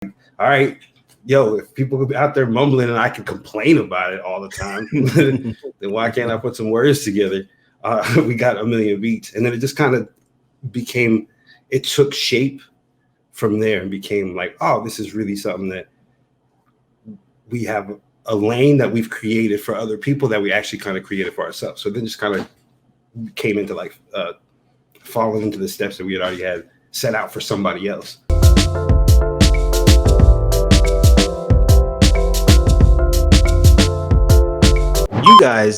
All right, yo, if people out there mumbling and I can complain about it all the time, then why can't I put some words together? We got a million beats. And then it just kind of became, it took shape from there and became like, oh, this is really something that we have a lane that we've created for other people that we actually kind of created for ourselves. So then just kind of came into like following into the steps that we had already had set out for somebody else.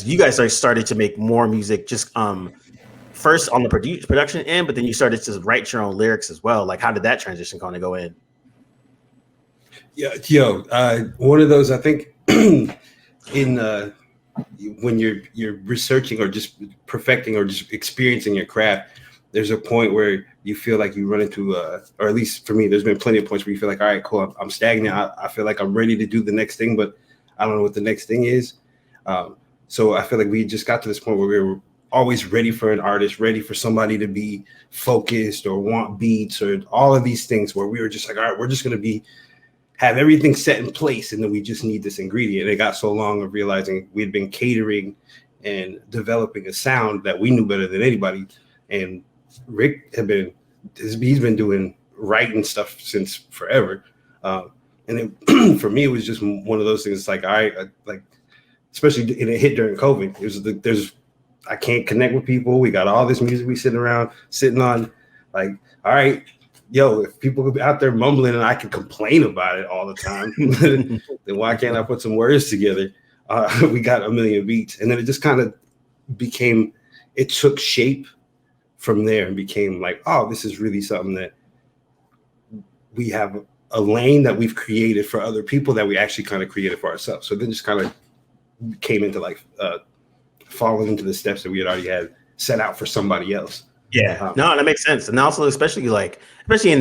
You guys started to make more music just first on the production end, but then you started to write your own lyrics as well. Like, how did that transition kind of go in? Yeah, one of those, I think, in when you're researching or just perfecting or just experiencing your craft, there's a point where you feel like you run into, or at least for me, there's been plenty of points where you feel like, all right, cool, I'm stagnant. I feel like I'm ready to do the next thing, but I don't know what the next thing is. So I feel like we just got to this point where we were always ready for an artist, ready for somebody to be focused or want beats or all of these things, where we were just like, all right, we're just going to have everything set in place, and then we just need this ingredient. And it got so long of realizing we'd been catering and developing a sound that we knew better than anybody. And Rick he's been doing writing stuff since forever. And then for me, it was just one of those things like, especially in a hit during COVID, it was I can't connect with people. We got all this music we sitting on, like, all right, yo, if people out there mumbling and I can complain about it all the time, then why can't I put some words together? We got a million beats. And then it just kind of became, it took shape from there and became like, oh, this is really something that we have a lane that we've created for other people that we actually kind of created for ourselves. So then just kind of came into like following into the steps that we had already had set out for somebody else. Yeah, no, that makes sense. And also, especially in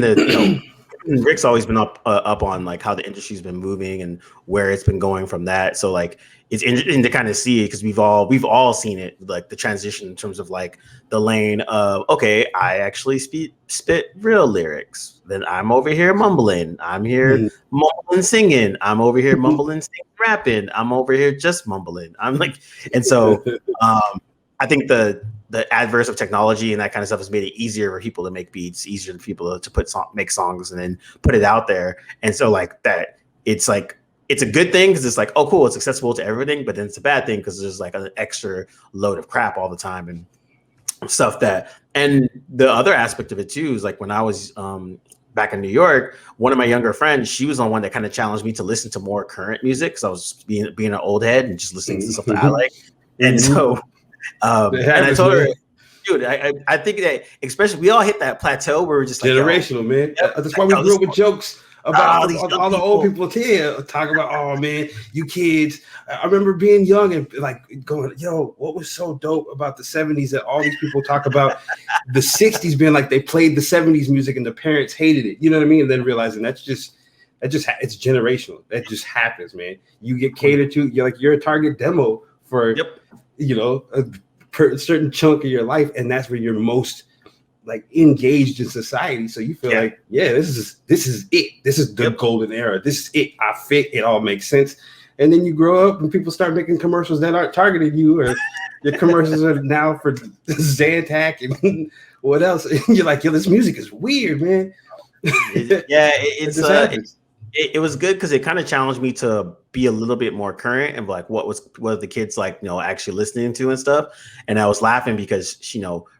the, Rick's always been up on like how the industry's been moving and where it's been going from that. So like, it's interesting to kind of see it because we've all seen it, like the transition in terms of like the lane of, okay, I actually spit real lyrics. Then I'm over here mumbling. I'm here mumbling, singing. I'm over here mumbling, singing, rapping. I'm over here just mumbling. I'm like, and so I think the adverse of technology and that kind of stuff has made it easier for people to make beats, easier for people to make songs and then put it out there. And so like that, it's like, it's a good thing because it's like, oh, cool, it's accessible to everything. But then it's a bad thing because there's like an extra load of crap all the time and stuff that. And the other aspect of it too is like when I was back in New York, one of my younger friends, she was the one that kind of challenged me to listen to more current music because I was being an old head and just listening to stuff that I like. And so, and I told her, dude, I think that especially we all hit that plateau where we're just like generational, man. That's why we grew up with jokes about all the old people here talking about, oh man, you kids. I remember being young and like going, yo, what was so dope about the 70s that all these people talk about the 60s being like they played the 70s music and the parents hated it. You know what I mean? And then realizing it's generational. That just happens, man. You get catered to. You're a target demo for a certain chunk of your life, and that's where you're most like engaged in society. So you feel like, yeah, this is it. This is the golden era. This is it. I fit. It all makes sense. And then you grow up and people start making commercials that aren't targeting you, or your commercials are now for Zantac and what else. And you're like, yo, this music is weird, man. It was good because it kind of challenged me to be a little bit more current and like what the kids like, actually listening to and stuff. And I was laughing because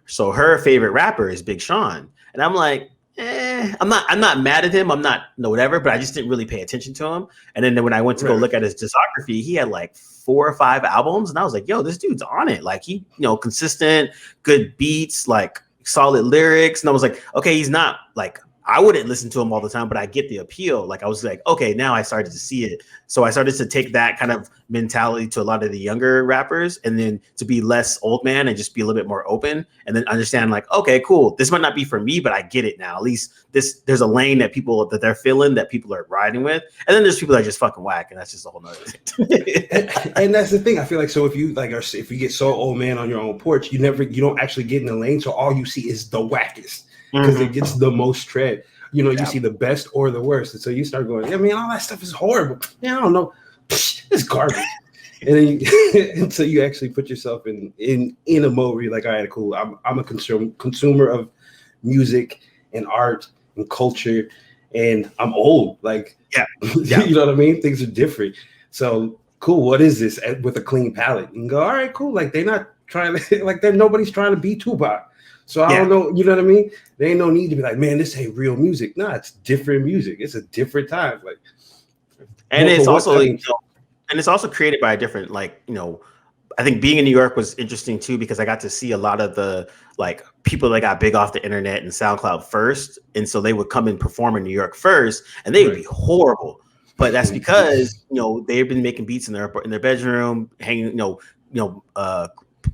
so her favorite rapper is Big Sean, and I'm like, I'm not mad at him. I'm not whatever, but I just didn't really pay attention to him. And then when I went to go look at his discography, he had like 4 or 5 albums, and I was like, yo, this dude's on it. Like he, consistent, good beats, like solid lyrics. And I was like, okay, he's not like, I wouldn't listen to him all the time, but I get the appeal. Like I was like, okay, now I started to see it. So I started to take that kind of mentality to a lot of the younger rappers, and then to be less old man and just be a little bit more open, and then understand like, okay, cool, this might not be for me, but I get it now. At least there's a lane that they're feeling, that people are riding with. And then there's people that are just fucking whack, and that's just a whole nother thing. and that's the thing. I feel like, so if you get so old man on your own porch, you don't actually get in the lane. So all you see is the wackest, because it gets the most tread. You know, you see the best or the worst, and so you start going, I mean, all that stuff is horrible. Yeah, I don't know, it's garbage. And then and so you actually put yourself in a mode where you're like, all right, cool. I'm a consumer of music and art and culture, and I'm old. Like, you know what I mean? Things are different. So cool. What is this with a clean palette? You can go, all right, cool. Like they're not trying to like nobody's trying to be Tupac. So I don't know. You know what I mean? There ain't no need to be like, man, this ain't real music. No, it's different music. It's a different time. Like, and it's also and it's also created by a different, like, you know, I think being in New York was interesting too, because I got to see a lot of the like people that got big off the internet and SoundCloud first. And so they would come and perform in New York first and they would be horrible. But that's because, you know, they've been making beats in their bedroom, hanging,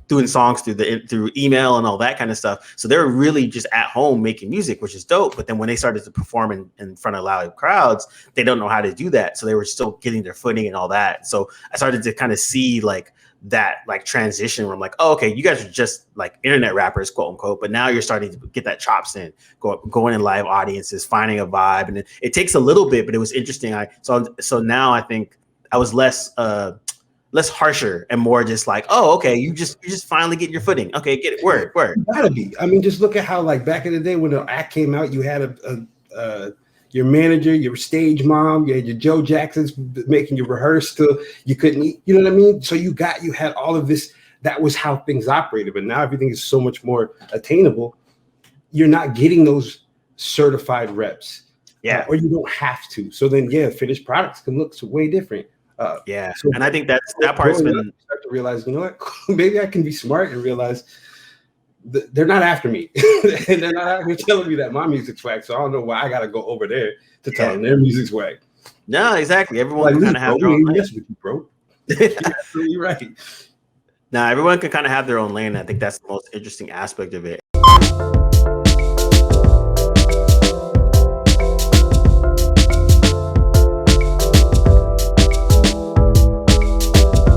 doing songs through email and all that kind of stuff. So they're really just at home making music, which is dope. But then when they started to perform in front of loud crowds, they don't know how to do that. So they were still getting their footing and all that. So I started to kind of see like that like transition where I'm like, oh, okay, you guys are just like internet rappers, quote unquote, but now you're starting to get that chops in, going in live audiences, finding a vibe. And it takes a little bit, but it was interesting. So now I think I was less harsher and more just like, oh, okay, you just finally get your footing. Okay, get it. Word. You gotta be. I mean, just look at how like back in the day when the act came out, you had your manager, your stage mom, you had your Joe Jacksons making you rehearse till you couldn't eat. You know what I mean? So you had all of this. That was how things operated. But now everything is so much more attainable. You're not getting those certified reps. Or you don't have to. So then, finished products can look way different. So and I think that part's been start to realize, you know what, maybe I can be smart and realize they're not after me. And they're not out here telling me that my music's whack. So I don't know why I got to go over there to tell them their music's whack. No, exactly. Everyone can kind of have their own lane. Yes, with you, bro. You're absolutely right. Now everyone can kind of have their own lane. I think that's the most interesting aspect of it.